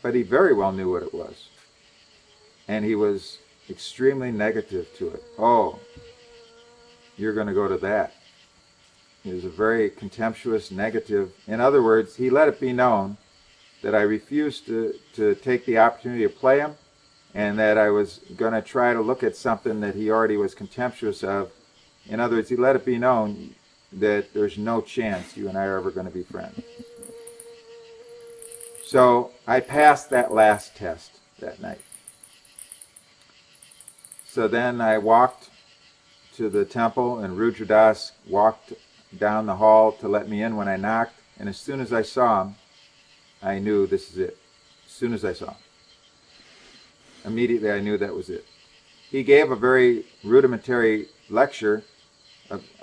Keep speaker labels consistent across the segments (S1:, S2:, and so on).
S1: but he very well knew what it was. And he was extremely negative to it. Oh, you're going to go to that. He was a very contemptuous, negative. In other words, he let it be known that I refused to take the opportunity to play him, and that I was going to try to look at something that he already was contemptuous of. In other words, he let it be known that there's no chance you and I are ever going to be friends. So I passed that last test that night. So then I walked to the temple, and Rudradas walked down the hall to let me in when I knocked, and as soon as I saw him, I knew this is it. As soon as I saw him. Immediately I knew that was it. He gave a very rudimentary lecture,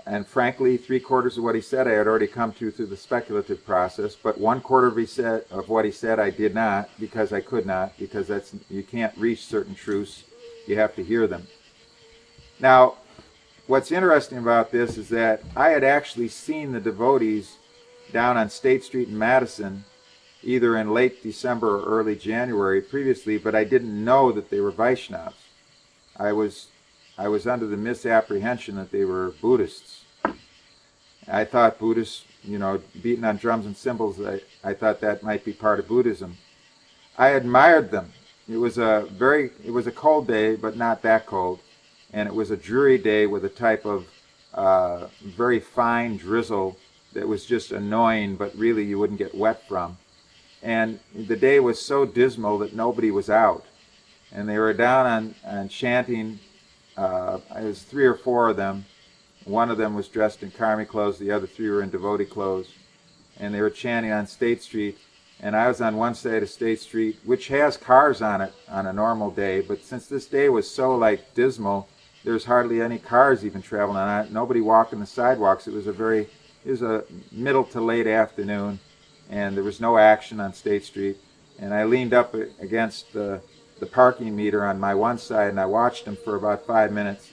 S1: and frankly, 3/4 of what he said I had already come to through the speculative process, but 1/4 of what he said I did not, because I could not, because you can't reach certain truths, you have to hear them. Now, what's interesting about this is that I had actually seen the devotees down on State Street in Madison either in late December or early January previously, but I didn't know that they were Vaishnavas. I was under the misapprehension that they were Buddhists. I thought Buddhists, beating on drums and cymbals, I thought that might be part of Buddhism. I admired them. It was a cold day, but not that cold. And it was a dreary day with a type of very fine drizzle that was just annoying, but really you wouldn't get wet from. And the day was so dismal that nobody was out. And they were down on chanting. It was 3 or 4 of them. One of them was dressed in karmi clothes. The other 3 were in devotee clothes. And they were chanting on State Street. And I was on one side of State Street, which has cars on it on a normal day. But since this day was so dismal, there's hardly any cars even traveling on it. Nobody walking the sidewalks. It was a middle to late afternoon, and there was no action on State Street. And I leaned up against the parking meter on my one side, and I watched them for about 5 minutes.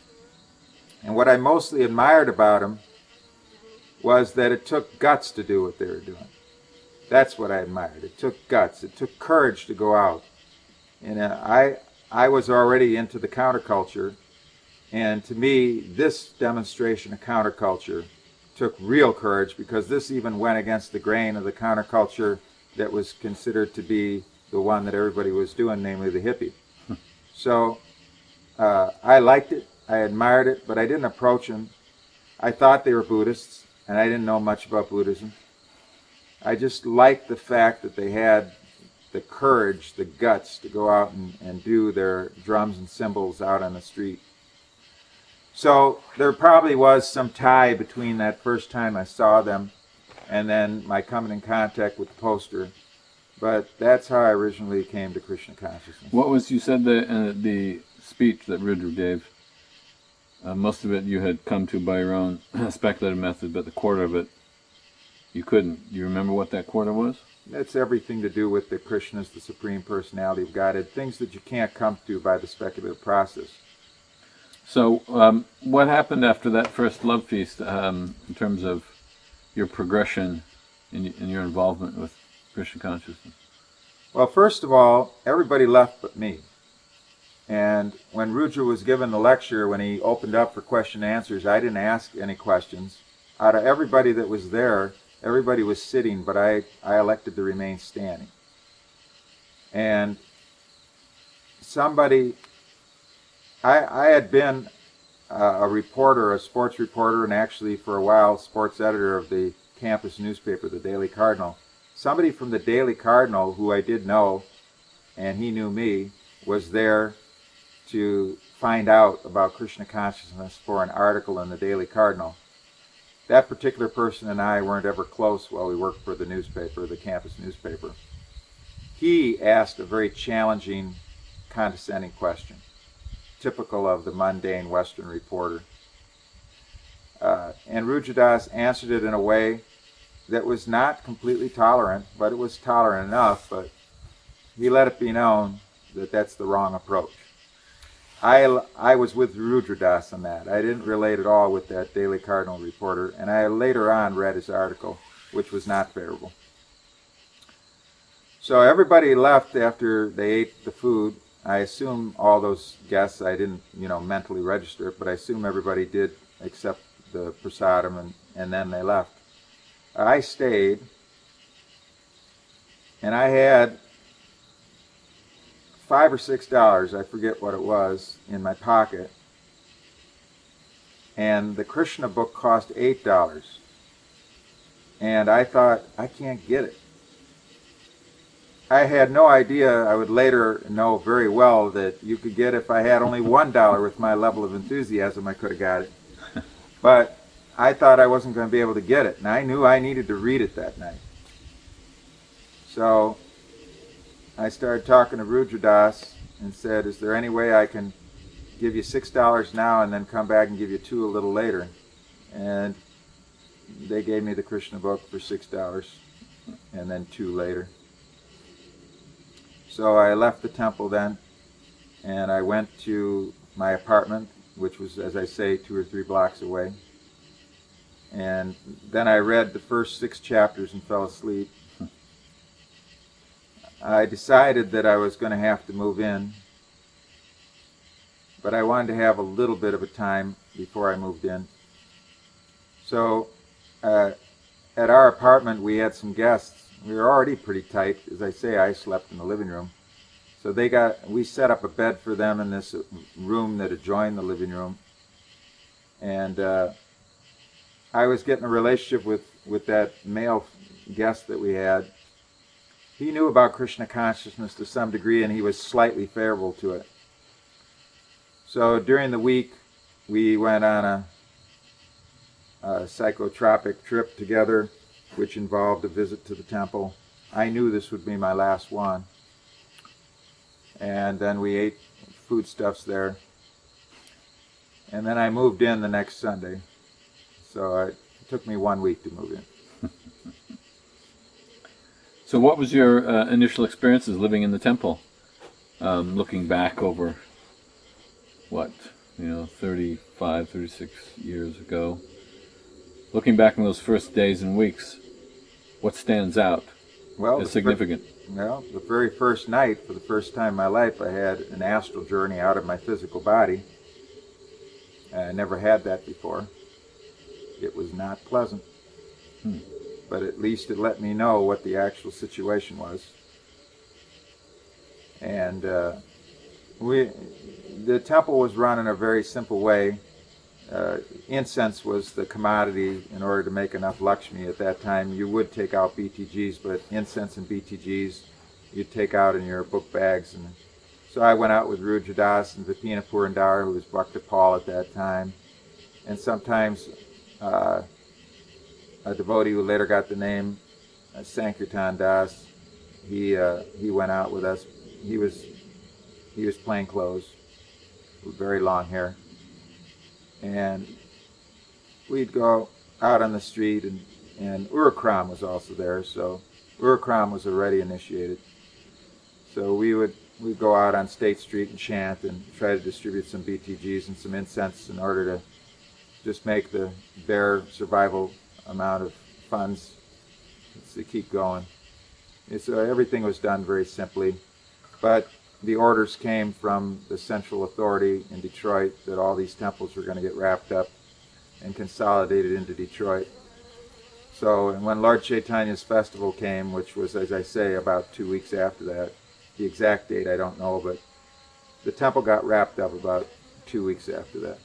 S1: And what I mostly admired about them was that it took guts to do what they were doing. That's what I admired. It took guts. It took courage to go out. And I was already into the counterculture, and to me, this demonstration of counterculture took real courage, because this even went against the grain of the counterculture that was considered to be the one that everybody was doing, namely the hippie. So I liked it, I admired it, but I didn't approach them. I thought they were Buddhists, and I didn't know much about Buddhism. I just liked the fact that they had the courage, the guts to go out and do their drums and cymbals out on the street. So there probably was some tie between that first time I saw them and then my coming in contact with the poster. But that's how I originally came to Krishna consciousness.
S2: What was, you said the speech that Rudra gave, most of it you had come to by your own speculative method, but the quarter of it you couldn't. Do you remember what that quarter was?
S1: That's everything to do with the Krishna as the Supreme Personality of Godhead, things that you can't come to by the speculative process.
S2: So what happened after that first love feast in terms of your progression in your involvement with Krishna consciousness?
S1: Well, first of all, everybody left but me. And when Rudra was given the lecture, when he opened up for question and answers, I didn't ask any questions. Out of everybody that was there, everybody was sitting, but I elected to remain standing. And I had been a reporter, a sports reporter, and actually for a while sports editor of the campus newspaper, the Daily Cardinal. Somebody from the Daily Cardinal, who I did know, and he knew me, was there to find out about Krishna consciousness for an article in the Daily Cardinal. That particular person and I weren't ever close while we worked for the newspaper, the campus newspaper. He asked a very challenging, condescending question, typical of the mundane Western reporter. And Rudradas answered it in a way that was not completely tolerant, but it was tolerant enough, but he let it be known that that's the wrong approach. I was with Rudradas on that. I didn't relate at all with that Daily Cardinal reporter, and I later on read his article, which was not favorable. So everybody left after they ate the food. I assume all those guests, I didn't, mentally register it, but I assume everybody did accept the prasadam, and then they left. I stayed, and I had $5 or $6, I forget what it was, in my pocket, and the Krishna book cost $8. And I thought, I can't get it. I had no idea. I would later know very well that you could get, if I had only $1 with my level of enthusiasm, I could have got it. But I thought I wasn't going to be able to get it, and I knew I needed to read it that night. So I started talking to Rudradas and said, is there any way I can give you $6 now and then come back and give you $2 a little later? And they gave me the Krishna book for $6 and then $2 later. So I left the temple then, and I went to my apartment, which was, as I say, 2 or 3 blocks away. And then I read the first 6 chapters and fell asleep. I decided that I was going to have to move in, but I wanted to have a little bit of a time before I moved in. So at our apartment we had some guests. We were already pretty tight. As I say, I slept in the living room. So we set up a bed for them in this room that adjoined the living room. And I was getting a relationship with that male guest that we had. He knew about Krishna consciousness to some degree, and he was slightly favorable to it. So during the week, we went on a psychotropic trip together, which involved a visit to the temple. I knew this would be my last one. And then we ate foodstuffs there. And then I moved in the next Sunday. So it took me 1 week to move in.
S2: So what was your initial experiences living in the temple? Looking back over, 35, 36 years ago. Looking back on those first days and weeks, what stands out as significant?
S1: The very first night, for the first time in my life, I had an astral journey out of my physical body. I never had that before. It was not pleasant. But at least it let me know what the actual situation was. And the temple was run in a very simple way. Incense was the commodity. In order to make enough Lakshmi at that time, you would take out BTGs, but incense and BTGs you'd take out in your book bags. And so I went out with Rudradas and Vipina Purandar, who was Bhakta Paul at that time, and sometimes a devotee who later got the name Sankirtan Das. He went out with us. He was plain clothes with very long hair. And we'd go out on the street, and Urakram was also there, so Urakram was already initiated. So we'd go out on State Street and chant and try to distribute some BTGs and some incense in order to just make the bare survival amount of funds to keep going. So everything was done very simply, but the orders came from the central authority in Detroit that all these temples were going to get wrapped up and consolidated into Detroit. So, and when Lord Chaitanya's festival came, which was, as I say, about 2 weeks after that, the exact date I don't know, but the temple got wrapped up about 2 weeks after that.